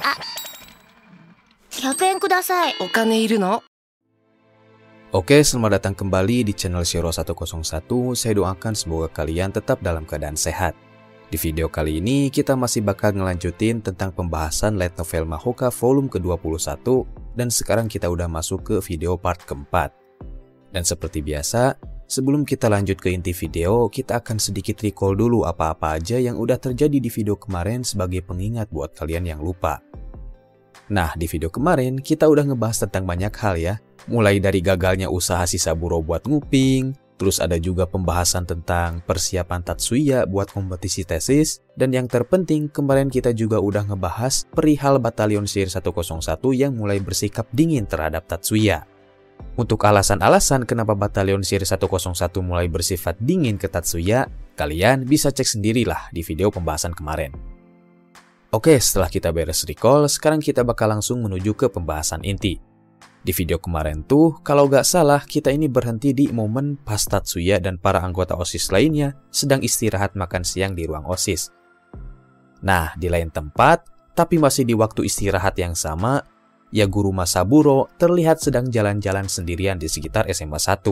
100円ください。お金いるの? Oke, selamat datang kembali di channel Shiro 101. Saya doakan semoga kalian tetap dalam keadaan sehat. Di video kali ini kita masih bakal ngelanjutin tentang pembahasan light novel Mahoka volume ke-21 dan sekarang kita udah masuk ke video part keempat. Dan seperti biasa, sebelum kita lanjut ke inti video, kita akan sedikit recall dulu apa-apa aja yang udah terjadi di video kemarin sebagai pengingat buat kalian yang lupa. Nah, di video kemarin kita udah ngebahas tentang banyak hal ya. Mulai dari gagalnya usaha si Saburo buat nguping, terus ada juga pembahasan tentang persiapan Tatsuya buat kompetisi tesis, dan yang terpenting kemarin kita juga udah ngebahas perihal Batalion Sir 101 yang mulai bersikap dingin terhadap Tatsuya. Untuk alasan-alasan kenapa Batalion Sir 101 mulai bersifat dingin ke Tatsuya, kalian bisa cek sendirilah di video pembahasan kemarin. Oke, setelah kita beres recall, sekarang kita bakal langsung menuju ke pembahasan inti. Di video kemarin tuh, kalau gak salah, kita ini berhenti di momen pas Tatsuya dan para anggota OSIS lainnya sedang istirahat makan siang di ruang OSIS. Nah, di lain tempat, tapi masih di waktu istirahat yang sama, ya guru Mas Saburo terlihat sedang jalan-jalan sendirian di sekitar SMA 1.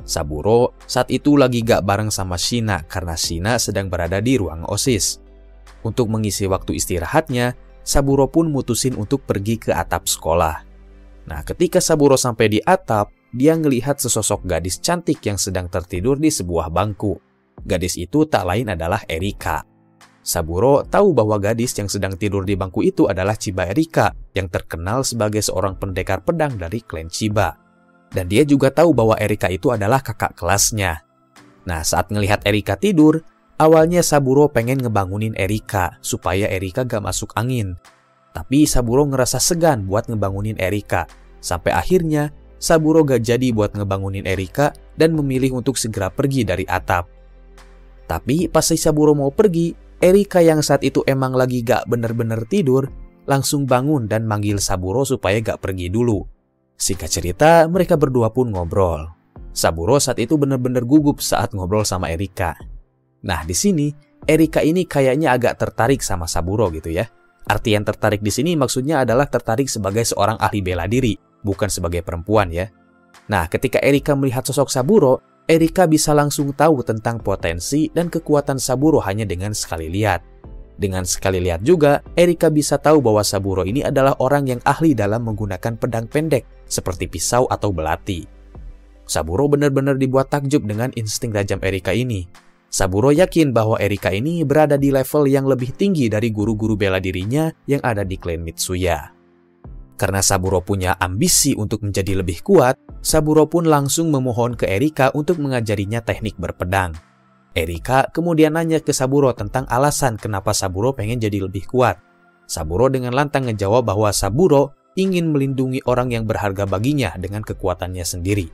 Saburo saat itu lagi gak bareng sama Shina karena Shina sedang berada di ruang OSIS. Untuk mengisi waktu istirahatnya, Saburo pun mutusin untuk pergi ke atap sekolah. Nah, ketika Saburo sampai di atap, dia ngelihat sesosok gadis cantik yang sedang tertidur di sebuah bangku. Gadis itu tak lain adalah Erika. Saburo tahu bahwa gadis yang sedang tidur di bangku itu adalah Chiba Erika, yang terkenal sebagai seorang pendekar pedang dari klan Chiba. Dan dia juga tahu bahwa Erika itu adalah kakak kelasnya. Nah, saat ngelihat Erika tidur, awalnya Saburo pengen ngebangunin Erika supaya Erika gak masuk angin. Tapi Saburo ngerasa segan buat ngebangunin Erika. Sampai akhirnya Saburo gak jadi buat ngebangunin Erika dan memilih untuk segera pergi dari atap. Tapi pas si Saburo mau pergi, Erika yang saat itu emang lagi gak bener-bener tidur, langsung bangun dan manggil Saburo supaya gak pergi dulu. Singkat cerita, mereka berdua pun ngobrol. Saburo saat itu bener-bener gugup saat ngobrol sama Erika. Nah, di sini Erika ini kayaknya agak tertarik sama Saburo gitu ya. Artian tertarik di sini maksudnya adalah tertarik sebagai seorang ahli bela diri, bukan sebagai perempuan ya. Nah, ketika Erika melihat sosok Saburo, Erika bisa langsung tahu tentang potensi dan kekuatan Saburo hanya dengan sekali lihat. Dengan sekali lihat juga, Erika bisa tahu bahwa Saburo ini adalah orang yang ahli dalam menggunakan pedang pendek, seperti pisau atau belati. Saburo benar-benar dibuat takjub dengan insting tajam Erika ini. Saburo yakin bahwa Erika ini berada di level yang lebih tinggi dari guru-guru bela dirinya yang ada di klan Mitsuya. Karena Saburo punya ambisi untuk menjadi lebih kuat, Saburo pun langsung memohon ke Erika untuk mengajarinya teknik berpedang. Erika kemudian nanya ke Saburo tentang alasan kenapa Saburo pengen jadi lebih kuat. Saburo dengan lantang ngejawab bahwa Saburo ingin melindungi orang yang berharga baginya dengan kekuatannya sendiri.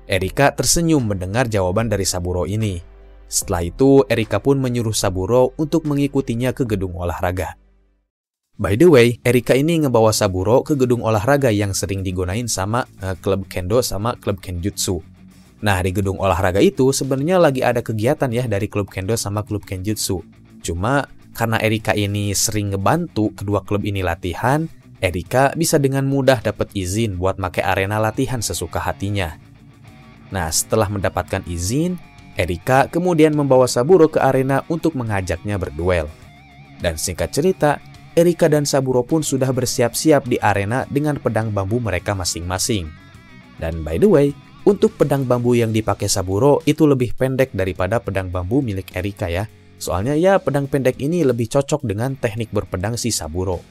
Erika tersenyum mendengar jawaban dari Saburo ini. Setelah itu, Erika pun menyuruh Saburo untuk mengikutinya ke gedung olahraga. By the way, Erika ini ngebawa Saburo ke gedung olahraga yang sering digunain sama klub kendo sama klub kenjutsu. Nah, di gedung olahraga itu sebenarnya lagi ada kegiatan ya dari klub kendo sama klub kenjutsu. Cuma karena Erika ini sering ngebantu kedua klub ini latihan, Erika bisa dengan mudah dapat izin buat pakai arena latihan sesuka hatinya. Nah, setelah mendapatkan izin, Erika kemudian membawa Saburo ke arena untuk mengajaknya berduel. Dan singkat cerita, Erika dan Saburo pun sudah bersiap-siap di arena dengan pedang bambu mereka masing-masing. Dan by the way, untuk pedang bambu yang dipakai Saburo itu lebih pendek daripada pedang bambu milik Erika ya. Soalnya ya pedang pendek ini lebih cocok dengan teknik berpedang si Saburo.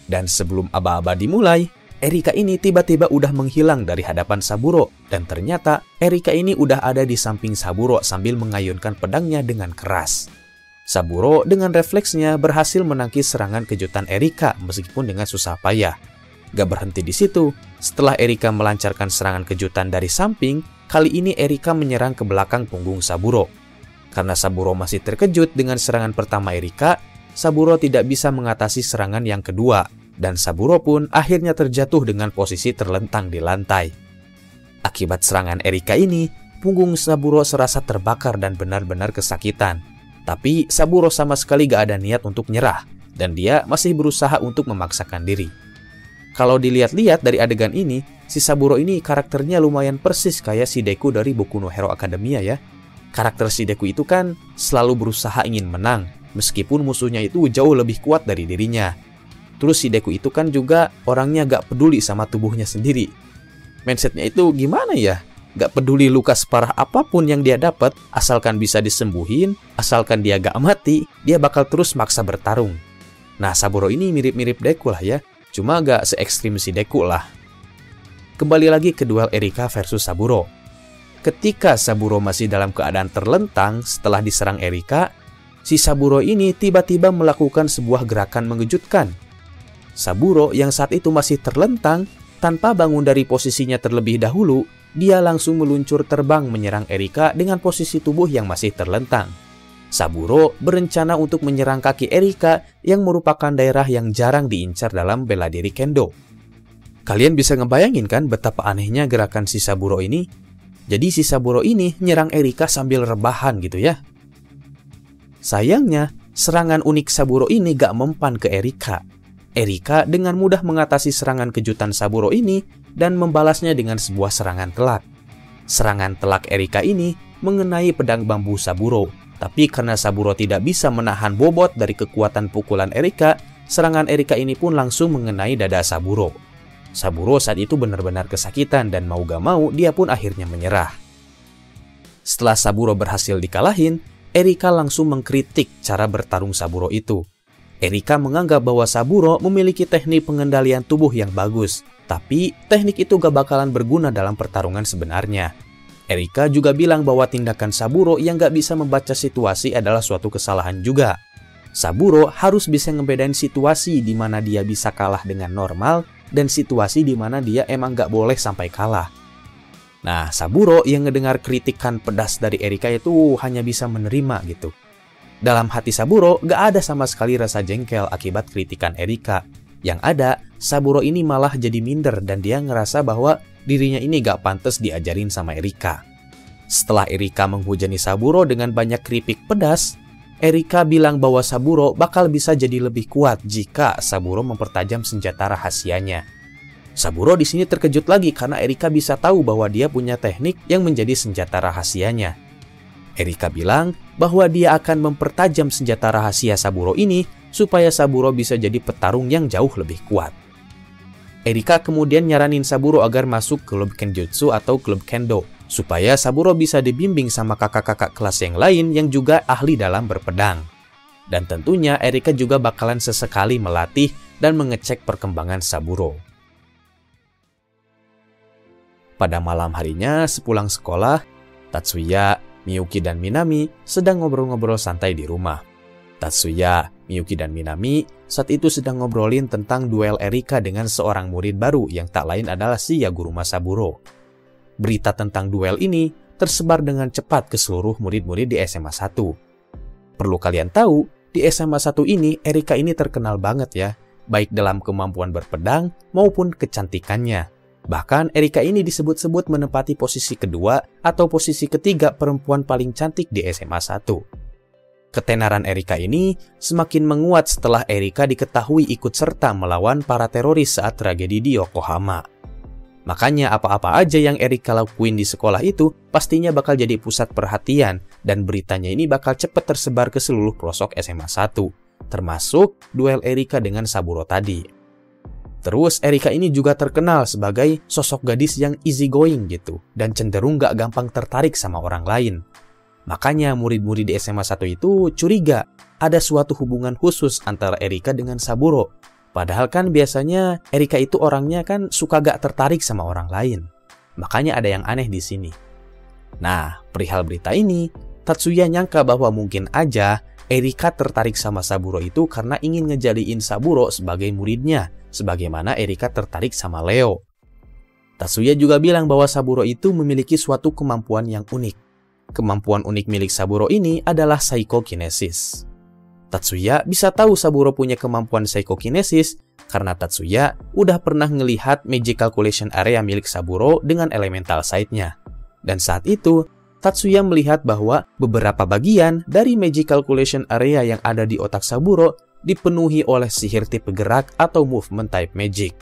Dan sebelum aba-aba dimulai, Erika ini tiba-tiba udah menghilang dari hadapan Saburo, dan ternyata Erika ini udah ada di samping Saburo sambil mengayunkan pedangnya dengan keras. Saburo dengan refleksnya berhasil menangkis serangan kejutan Erika meskipun dengan susah payah. Gak berhenti di situ, setelah Erika melancarkan serangan kejutan dari samping, kali ini Erika menyerang ke belakang punggung Saburo. Karena Saburo masih terkejut dengan serangan pertama Erika, Saburo tidak bisa mengatasi serangan yang kedua. Dan Saburo pun akhirnya terjatuh dengan posisi terlentang di lantai. Akibat serangan Erika ini, punggung Saburo serasa terbakar dan benar-benar kesakitan. Tapi Saburo sama sekali gak ada niat untuk nyerah. dan dia masih berusaha untuk memaksakan diri. Kalau dilihat-lihat dari adegan ini, si Saburo ini karakternya lumayan persis kayak si Deku dari Boku no Hero Academia ya. Karakter si Deku itu kan selalu berusaha ingin menang, meskipun musuhnya itu jauh lebih kuat dari dirinya. Terus si Deku itu kan juga orangnya gak peduli sama tubuhnya sendiri. Mindsetnya itu gimana ya? Gak peduli luka separah apapun yang dia dapat, asalkan bisa disembuhin, asalkan dia gak mati, dia bakal terus maksa bertarung. Nah, Saburo ini mirip-mirip Deku lah ya. Cuma agak se-ekstrim si Deku lah. Kembali lagi ke duel Erika versus Saburo. Ketika Saburo masih dalam keadaan terlentang setelah diserang Erika, si Saburo ini tiba-tiba melakukan sebuah gerakan mengejutkan. Saburo yang saat itu masih terlentang, tanpa bangun dari posisinya terlebih dahulu, dia langsung meluncur terbang menyerang Erika dengan posisi tubuh yang masih terlentang. Saburo berencana untuk menyerang kaki Erika yang merupakan daerah yang jarang diincar dalam bela diri kendo. Kalian bisa ngebayangin kan betapa anehnya gerakan si Saburo ini? Jadi si Saburo ini nyerang Erika sambil rebahan gitu ya. Sayangnya, serangan unik Saburo ini gak mempan ke Erika. Erika dengan mudah mengatasi serangan kejutan Saburo ini dan membalasnya dengan sebuah serangan telak. Serangan telak Erika ini mengenai pedang bambu Saburo. Tapi karena Saburo tidak bisa menahan bobot dari kekuatan pukulan Erika, serangan Erika ini pun langsung mengenai dada Saburo. Saburo saat itu benar-benar kesakitan dan mau gak mau dia pun akhirnya menyerah. Setelah Saburo berhasil dikalahin, Erika langsung mengkritik cara bertarung Saburo itu. Erika menganggap bahwa Saburo memiliki teknik pengendalian tubuh yang bagus, tapi teknik itu gak bakalan berguna dalam pertarungan sebenarnya. Erika juga bilang bahwa tindakan Saburo yang gak bisa membaca situasi adalah suatu kesalahan juga. Saburo harus bisa ngebedain situasi di mana dia bisa kalah dengan normal dan situasi di mana dia emang gak boleh sampai kalah. Nah, Saburo yang ngedengar kritikan pedas dari Erika itu hanya bisa menerima gitu. Dalam hati Saburo gak ada sama sekali rasa jengkel akibat kritikan Erika. Yang ada, Saburo ini malah jadi minder dan dia ngerasa bahwa dirinya ini gak pantas diajarin sama Erika. Setelah Erika menghujani Saburo dengan banyak keripik pedas, Erika bilang bahwa Saburo bakal bisa jadi lebih kuat jika Saburo mempertajam senjata rahasianya. Saburo di sini terkejut lagi karena Erika bisa tahu bahwa dia punya teknik yang menjadi senjata rahasianya. Erika bilang bahwa dia akan mempertajam senjata rahasia Saburo ini supaya Saburo bisa jadi petarung yang jauh lebih kuat. Erika kemudian nyaranin Saburo agar masuk klub Kenjutsu atau klub Kendo, supaya Saburo bisa dibimbing sama kakak-kakak kelas yang lain yang juga ahli dalam berpedang. Dan tentunya Erika juga bakalan sesekali melatih dan mengecek perkembangan Saburo. Pada malam harinya sepulang sekolah, Tatsuya, Miyuki, dan Minami sedang ngobrol-ngobrol santai di rumah. Tatsuya, Miyuki, dan Minami saat itu sedang ngobrolin tentang duel Erika dengan seorang murid baru yang tak lain adalah si Yaguruma Saburo. Berita tentang duel ini tersebar dengan cepat ke seluruh murid-murid di SMA 1. Perlu kalian tahu, di SMA 1 ini Erika ini terkenal banget ya, baik dalam kemampuan berpedang maupun kecantikannya. Bahkan Erika ini disebut-sebut menempati posisi kedua atau posisi ketiga perempuan paling cantik di SMA 1. Ketenaran Erika ini semakin menguat setelah Erika diketahui ikut serta melawan para teroris saat tragedi di Yokohama. Makanya apa-apa aja yang Erika lakuin di sekolah itu pastinya bakal jadi pusat perhatian dan beritanya ini bakal cepat tersebar ke seluruh pelosok SMA 1, termasuk duel Erika dengan Saburo tadi. Terus Erika ini juga terkenal sebagai sosok gadis yang easy going gitu dan cenderung gak gampang tertarik sama orang lain. Makanya murid-murid di SMA 1 itu curiga ada suatu hubungan khusus antara Erika dengan Saburo. Padahal kan biasanya Erika itu orangnya kan suka gak tertarik sama orang lain. Makanya ada yang aneh di sini. Nah, perihal berita ini, Tatsuya nyangka bahwa mungkin aja Erika tertarik sama Saburo itu karena ingin ngejadiin Saburo sebagai muridnya, sebagaimana Erika tertarik sama Leo. Tatsuya juga bilang bahwa Saburo itu memiliki suatu kemampuan yang unik. Kemampuan unik milik Saburo ini adalah psychokinesis. Tatsuya bisa tahu Saburo punya kemampuan psychokinesis karena Tatsuya udah pernah ngelihat Magic Calculation Area milik Saburo dengan elemental side-nya. Dan saat itu, Tatsuya melihat bahwa beberapa bagian dari Magic Calculation Area yang ada di otak Saburo dipenuhi oleh sihir tipe gerak atau movement type magic.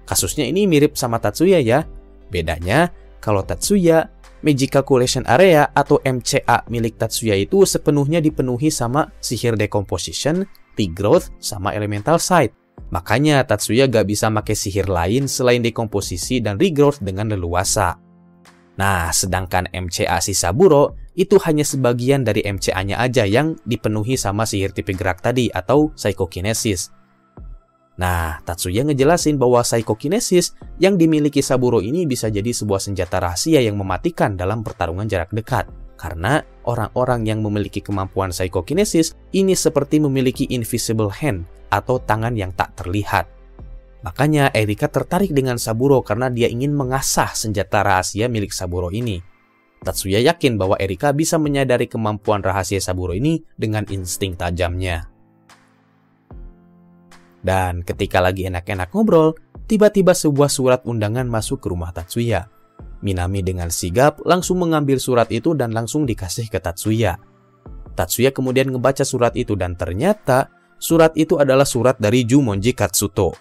Kasusnya ini mirip sama Tatsuya ya. Bedanya, kalau Tatsuya, Magic Calculation Area atau MCA milik Tatsuya itu sepenuhnya dipenuhi sama sihir Decomposition, Regrowth, sama Elemental Sight. Makanya Tatsuya gak bisa pakai sihir lain selain dekomposisi dan regrowth dengan leluasa. Nah, sedangkan MCA si Saburo itu hanya sebagian dari MCA-nya aja yang dipenuhi sama sihir tipe gerak tadi atau Psychokinesis. Nah, Tatsuya ngejelasin bahwa Psychokinesis yang dimiliki Saburo ini bisa jadi sebuah senjata rahasia yang mematikan dalam pertarungan jarak dekat. Karena orang-orang yang memiliki kemampuan Psychokinesis ini seperti memiliki invisible hand atau tangan yang tak terlihat. Makanya Erika tertarik dengan Saburo karena dia ingin mengasah senjata rahasia milik Saburo ini. Tatsuya yakin bahwa Erika bisa menyadari kemampuan rahasia Saburo ini dengan insting tajamnya. Dan ketika lagi enak-enak ngobrol, tiba-tiba sebuah surat undangan masuk ke rumah Tatsuya. Minami dengan sigap langsung mengambil surat itu dan langsung dikasih ke Tatsuya. Tatsuya kemudian ngebaca surat itu dan ternyata surat itu adalah surat dari Jumonji Katsuto.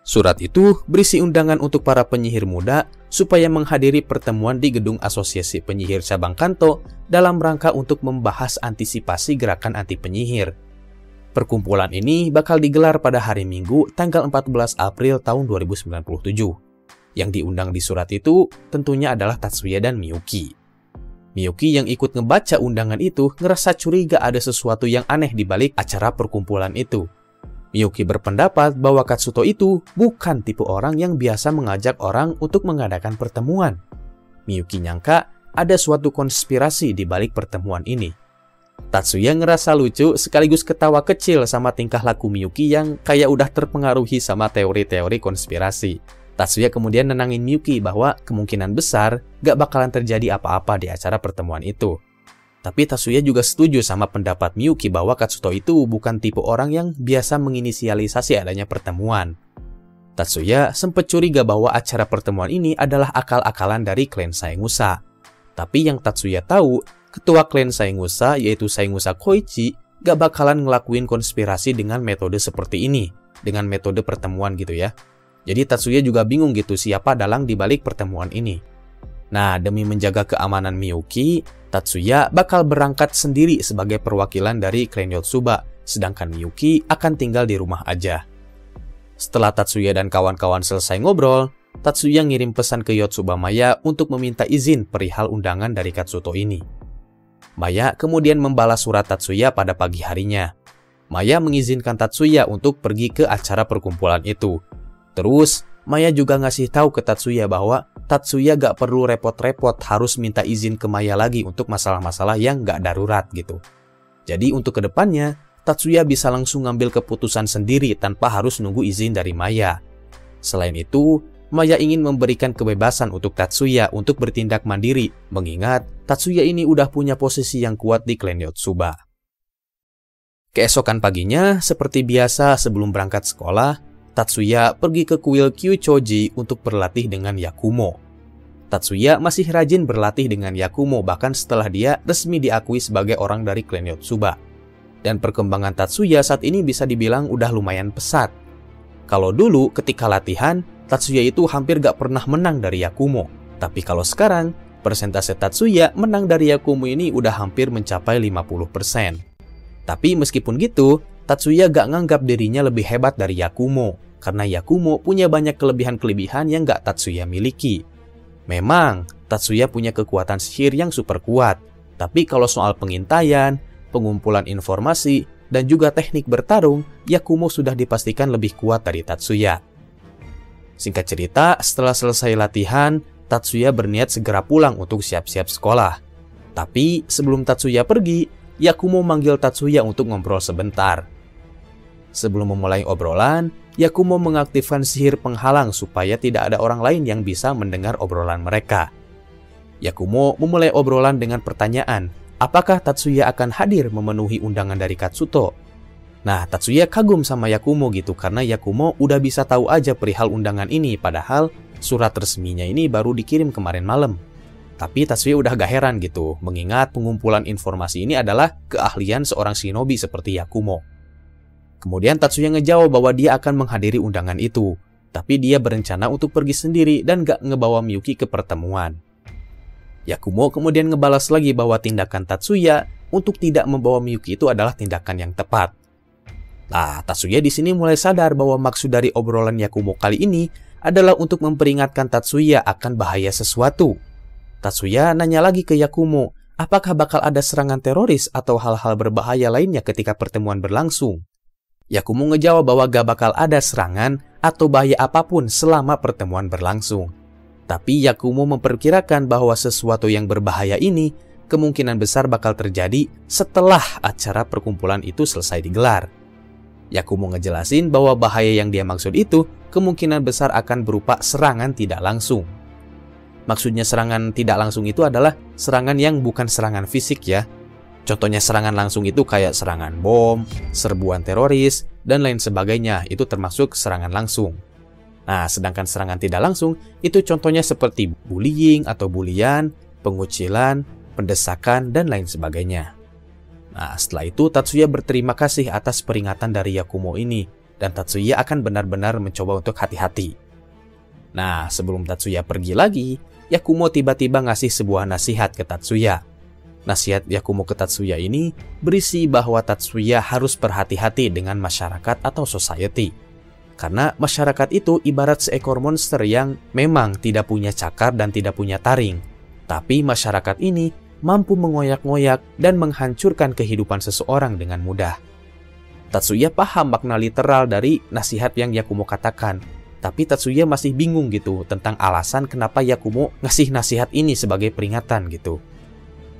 Surat itu berisi undangan untuk para penyihir muda supaya menghadiri pertemuan di gedung Asosiasi Penyihir Cabang Kanto dalam rangka untuk membahas antisipasi gerakan anti penyihir. Perkumpulan ini bakal digelar pada hari Minggu tanggal 14 April tahun 2097. Yang diundang di surat itu tentunya adalah Tatsuya dan Miyuki. Miyuki yang ikut ngebaca undangan itu ngerasa curiga ada sesuatu yang aneh di balik acara perkumpulan itu. Miyuki berpendapat bahwa Katsuto itu bukan tipe orang yang biasa mengajak orang untuk mengadakan pertemuan. Miyuki nyangka ada suatu konspirasi di balik pertemuan ini. Tatsuya ngerasa lucu sekaligus ketawa kecil sama tingkah laku Miyuki yang kayak udah terpengaruhi sama teori-teori konspirasi. Tatsuya kemudian nenangin Miyuki bahwa kemungkinan besar gak bakalan terjadi apa-apa di acara pertemuan itu. Tapi Tatsuya juga setuju sama pendapat Miyuki bahwa Katsuto itu bukan tipe orang yang biasa menginisialisasi adanya pertemuan. Tatsuya sempat curiga bahwa acara pertemuan ini adalah akal-akalan dari klan Saengusa. Tapi yang Tatsuya tahu, ketua klan Saengusa yaitu Saengusa Koichi gak bakalan ngelakuin konspirasi dengan metode seperti ini, dengan metode pertemuan gitu ya. Jadi Tatsuya juga bingung gitu siapa dalang di balik pertemuan ini. Nah, demi menjaga keamanan Miyuki, Tatsuya bakal berangkat sendiri sebagai perwakilan dari klan Yotsuba, sedangkan Miyuki akan tinggal di rumah aja. Setelah Tatsuya dan kawan-kawan selesai ngobrol, Tatsuya ngirim pesan ke Yotsuba Maya untuk meminta izin perihal undangan dari Katsuto ini. Maya kemudian membalas surat Tatsuya pada pagi harinya. Maya mengizinkan Tatsuya untuk pergi ke acara perkumpulan itu. Terus, Maya juga ngasih tahu ke Tatsuya bahwa Tatsuya gak perlu repot-repot harus minta izin ke Maya lagi untuk masalah-masalah yang gak darurat gitu. Jadi untuk kedepannya, Tatsuya bisa langsung ngambil keputusan sendiri tanpa harus nunggu izin dari Maya. Selain itu, Maya ingin memberikan kebebasan untuk Tatsuya untuk bertindak mandiri, mengingat Tatsuya ini udah punya posisi yang kuat di klan Yotsuba. Keesokan paginya, seperti biasa sebelum berangkat sekolah, Tatsuya pergi ke kuil Kyuchoji untuk berlatih dengan Yakumo. Tatsuya masih rajin berlatih dengan Yakumo bahkan setelah dia resmi diakui sebagai orang dari klan Yotsuba. Dan perkembangan Tatsuya saat ini bisa dibilang udah lumayan pesat. Kalau dulu ketika latihan, Tatsuya itu hampir gak pernah menang dari Yakumo. Tapi kalau sekarang, persentase Tatsuya menang dari Yakumo ini udah hampir mencapai 50%. Tapi meskipun gitu, Tatsuya gak nganggap dirinya lebih hebat dari Yakumo. Karena Yakumo punya banyak kelebihan-kelebihan yang gak Tatsuya miliki. Memang, Tatsuya punya kekuatan sihir yang super kuat. Tapi kalau soal pengintaian, pengumpulan informasi, dan juga teknik bertarung, Yakumo sudah dipastikan lebih kuat dari Tatsuya. Singkat cerita, setelah selesai latihan, Tatsuya berniat segera pulang untuk siap-siap sekolah. Tapi sebelum Tatsuya pergi, Yakumo manggil Tatsuya untuk ngobrol sebentar. Sebelum memulai obrolan, Yakumo mengaktifkan sihir penghalang supaya tidak ada orang lain yang bisa mendengar obrolan mereka. Yakumo memulai obrolan dengan pertanyaan, apakah Tatsuya akan hadir memenuhi undangan dari Katsuto? Nah, Tatsuya kagum sama Yakumo gitu karena Yakumo udah bisa tahu aja perihal undangan ini padahal surat resminya ini baru dikirim kemarin malam. Tapi Tatsuya udah gak heran gitu, mengingat pengumpulan informasi ini adalah keahlian seorang shinobi seperti Yakumo. Kemudian Tatsuya ngejawab bahwa dia akan menghadiri undangan itu, tapi dia berencana untuk pergi sendiri dan gak ngebawa Miyuki ke pertemuan. Yakumo kemudian ngebalas lagi bahwa tindakan Tatsuya untuk tidak membawa Miyuki itu adalah tindakan yang tepat. Nah, Tatsuya di sini mulai sadar bahwa maksud dari obrolan Yakumo kali ini adalah untuk memperingatkan Tatsuya akan bahaya sesuatu. Tatsuya nanya lagi ke Yakumo, apakah bakal ada serangan teroris atau hal-hal berbahaya lainnya ketika pertemuan berlangsung? Yakumo ngejawab bahwa gak bakal ada serangan atau bahaya apapun selama pertemuan berlangsung. Tapi Yakumo memperkirakan bahwa sesuatu yang berbahaya ini kemungkinan besar bakal terjadi setelah acara perkumpulan itu selesai digelar. Yakumo ngejelasin bahwa bahaya yang dia maksud itu kemungkinan besar akan berupa serangan tidak langsung. Maksudnya serangan tidak langsung itu adalah serangan yang bukan serangan fisik ya. Contohnya serangan langsung itu kayak serangan bom, serbuan teroris, dan lain sebagainya. Itu termasuk serangan langsung. Nah, sedangkan serangan tidak langsung itu contohnya seperti bullying atau bulian, pengucilan, pendesakan, dan lain sebagainya. Nah, setelah itu Tatsuya berterima kasih atas peringatan dari Yakumo ini, dan Tatsuya akan benar-benar mencoba untuk hati-hati. Nah, sebelum Tatsuya pergi lagi, Yakumo tiba-tiba ngasih sebuah nasihat ke Tatsuya. Nasihat Yakumo ke Tatsuya ini berisi bahwa Tatsuya harus berhati-hati dengan masyarakat atau society. Karena masyarakat itu ibarat seekor monster yang memang tidak punya cakar dan tidak punya taring. Tapi masyarakat ini mampu mengoyak-ngoyak dan menghancurkan kehidupan seseorang dengan mudah. Tatsuya paham makna literal dari nasihat yang Yakumo katakan. Tapi Tatsuya masih bingung gitu tentang alasan kenapa Yakumo ngasih nasihat ini sebagai peringatan gitu.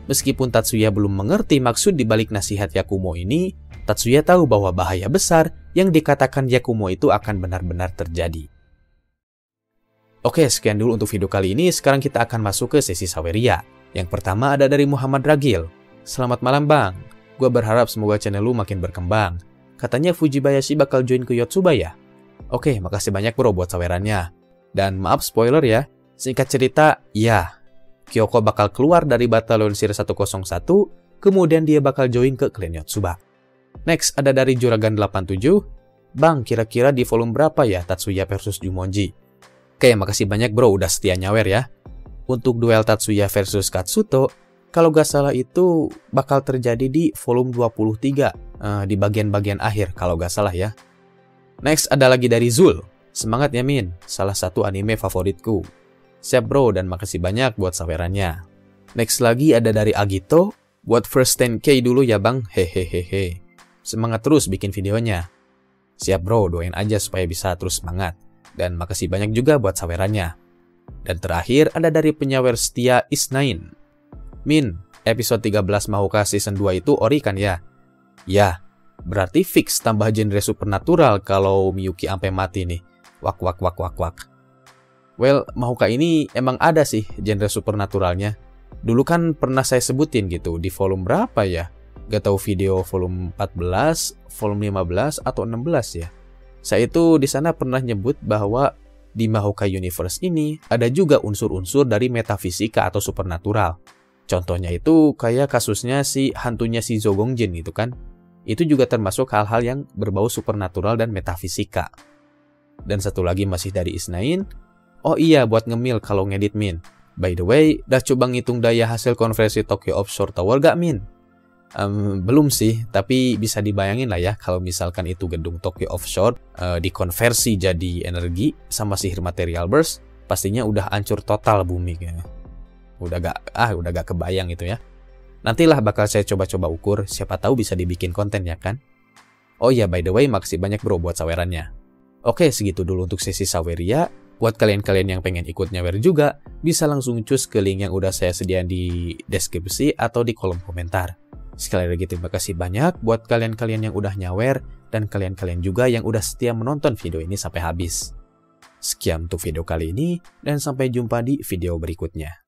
Meskipun Tatsuya belum mengerti maksud dibalik nasihat Yakumo ini, Tatsuya tahu bahwa bahaya besar yang dikatakan Yakumo itu akan benar-benar terjadi. Oke, sekian dulu untuk video kali ini. Sekarang kita akan masuk ke sesi Saweria. Yang pertama ada dari Muhammad Ragil. Selamat malam bang, gue berharap semoga channel lu makin berkembang. Katanya Fujibayashi bakal join ke Yotsuba ya? Oke, makasih banyak bro buat sawerannya. Dan maaf spoiler ya, singkat cerita, ya. Kyoko bakal keluar dari Batalion Sir 101, kemudian dia bakal join ke klan Yotsuba. Next, ada dari Juragan 87. Bang, kira-kira di volume berapa ya Tatsuya versus Jumonji? Oke, makasih banyak bro udah setia nyawer ya. Untuk duel Tatsuya versus Katsuto, kalau gak salah itu bakal terjadi di volume 23, di bagian-bagian akhir kalau gak salah ya. Next, ada lagi dari Zul. Semangat ya Min, salah satu anime favoritku. Siap bro, dan makasih banyak buat sawerannya. Next lagi ada dari Agito. Buat first 10k dulu ya bang, hehehehe. Semangat terus bikin videonya. Siap bro, doain aja supaya bisa terus semangat. Dan makasih banyak juga buat sawerannya. Dan terakhir ada dari penyawer setia Isnain. Min, episode 13 Mahoka season 2 itu ori kan ya? Ya, berarti fix tambah genre supernatural kalau Miyuki sampai mati nih. Wak. Well, Mahoka ini emang ada sih genre supernaturalnya. Dulu kan pernah saya sebutin gitu di volume berapa ya? Gak tahu video volume 14, volume 15 atau 16 ya. Saya itu di sana pernah nyebut bahwa di Mahoka Universe ini ada juga unsur-unsur dari metafisika atau supernatural. Contohnya itu kayak kasusnya si hantunya si Zogongjin gitu kan. Itu juga termasuk hal-hal yang berbau supernatural dan metafisika. Dan satu lagi masih dari Isnain. Oh iya, buat ngemil kalau ngedit Min. By the way, udah coba ngitung daya hasil konversi Tokyo Offshore Tower gak Min? Belum sih, tapi bisa dibayangin lah ya kalau misalkan itu gedung Tokyo Offshore dikonversi jadi energi sama sihir material burst, pastinya udah hancur total bumi kayaknya. Udah gak kebayang itu ya. Nantilah bakal saya coba-coba ukur, siapa tahu bisa dibikin konten ya kan. Oh iya, by the way, makasih banyak bro buat sawerannya. Oke, segitu dulu untuk sesi Saweria. Buat kalian-kalian yang pengen ikut nyawer juga, bisa langsung cus ke link yang udah saya sediain di deskripsi atau di kolom komentar. Sekali lagi terima kasih banyak buat kalian-kalian yang udah nyawer dan kalian-kalian juga yang udah setia menonton video ini sampai habis. Sekian untuk video kali ini dan sampai jumpa di video berikutnya.